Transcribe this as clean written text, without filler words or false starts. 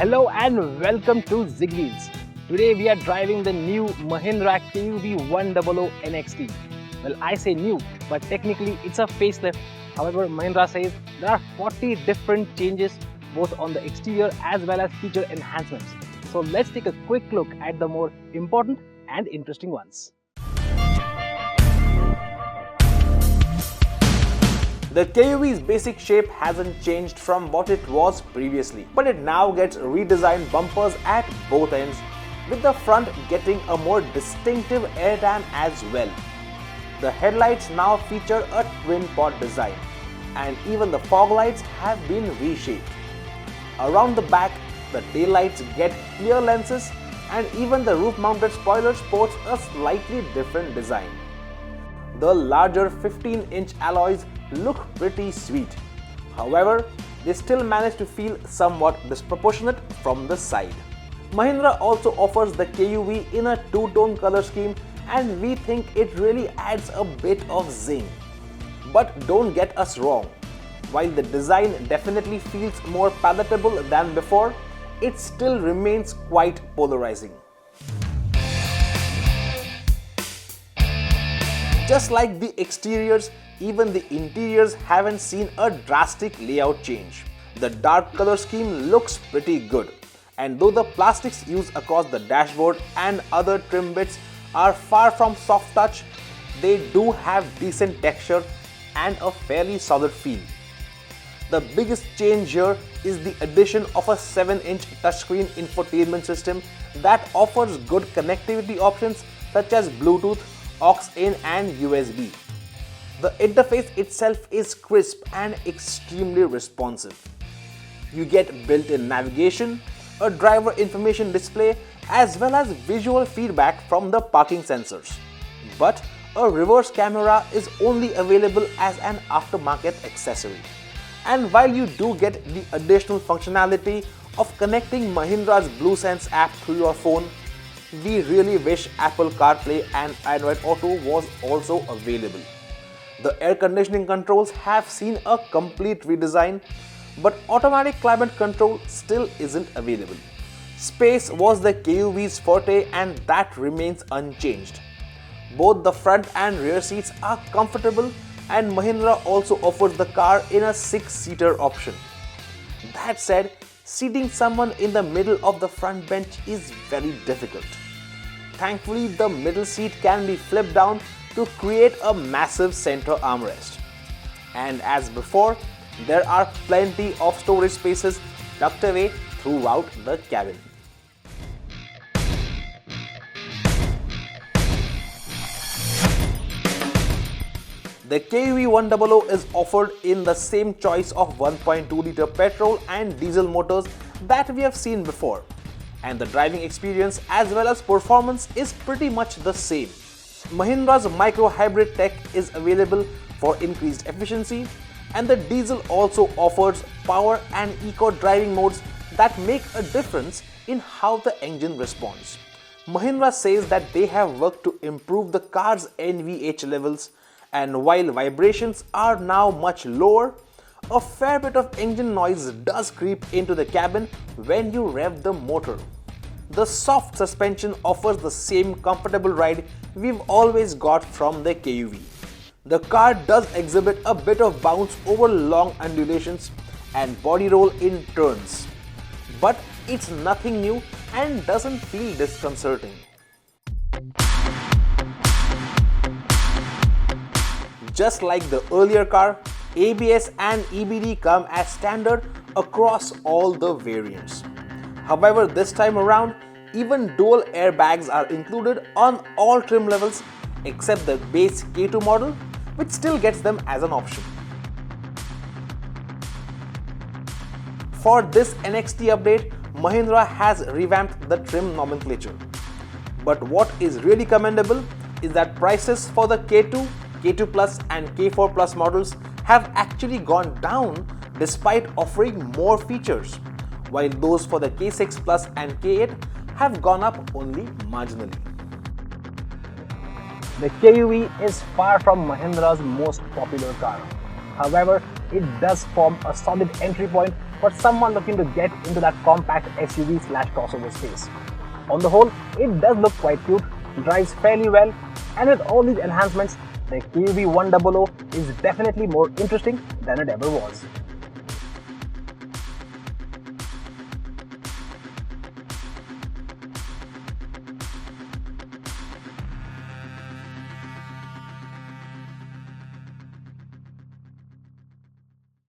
Hello and welcome to ZigWheels. Today we are driving the new Mahindra KUV100 NXT. Well, I say new, but technically it's a facelift. However, Mahindra says there are 40 different changes both on the exterior as well as feature enhancements. So let's take a quick look at the more important and interesting ones. The KUV's basic shape hasn't changed from what it was previously, but it now gets redesigned bumpers at both ends, with the front getting a more distinctive air dam as well. The headlights now feature a twin pod design, and even the fog lights have been reshaped. Around the back, the taillights get clear lenses, and even the roof-mounted spoiler sports a slightly different design. The larger 15-inch alloys look pretty sweet. However, they still manage to feel somewhat disproportionate from the side. Mahindra also offers the KUV in a two-tone color scheme, and we think it really adds a bit of zing. But don't get us wrong, while the design definitely feels more palatable than before, it still remains quite polarizing. Just like the exteriors, even the interiors haven't seen a drastic layout change. The dark color scheme looks pretty good, and though the plastics used across the dashboard and other trim bits are far from soft touch, they do have decent texture and a fairly solid feel. The biggest change here is the addition of a 7-inch touchscreen infotainment system that offers good connectivity options such as Bluetooth, aux-in and USB. The interface itself is crisp and extremely responsive. You get built-in navigation, a driver information display, as well as visual feedback from the parking sensors. But a reverse camera is only available as an aftermarket accessory. And while you do get the additional functionality of connecting Mahindra's BlueSense app through your phone, we really wish Apple CarPlay and Android Auto was also available. The air conditioning controls have seen a complete redesign, but automatic climate control still isn't available. Space was the KUV's forte, and that remains unchanged. Both the front and rear seats are comfortable, and Mahindra also offers the car in a 6-seater option. That said, seating someone in the middle of the front bench is very difficult. Thankfully, the middle seat can be flipped down to create a massive center armrest. And as before, there are plenty of storage spaces tucked away throughout the cabin. The KUV100 is offered in the same choice of 1.2-liter petrol and diesel motors that we have seen before, and the driving experience as well as performance is pretty much the same. Mahindra's micro-hybrid tech is available for increased efficiency, and the diesel also offers power and eco driving modes that make a difference in how the engine responds. Mahindra says that they have worked to improve the car's NVH levels, and while vibrations are now much lower, a fair bit of engine noise does creep into the cabin when you rev the motor. The soft suspension offers the same comfortable ride we've always got from the KUV. The car does exhibit a bit of bounce over long undulations and body roll in turns, but it's nothing new and doesn't feel disconcerting. Just like the earlier car, ABS and EBD come as standard across all the variants. However, this time around, even dual airbags are included on all trim levels except the base K2 model, which still gets them as an option. For this NXT update, Mahindra has revamped the trim nomenclature. But what is really commendable is that prices for the K2, K2 Plus and K4 Plus models have actually gone down despite offering more features, while those for the K6 Plus and K8 have gone up only marginally. The KUV is far from Mahindra's most popular car. However, it does form a solid entry point for someone looking to get into that compact SUV/crossover space. On the whole, it does look quite cute, drives fairly well, and with all these enhancements, the KUV100 is definitely more interesting than it ever was.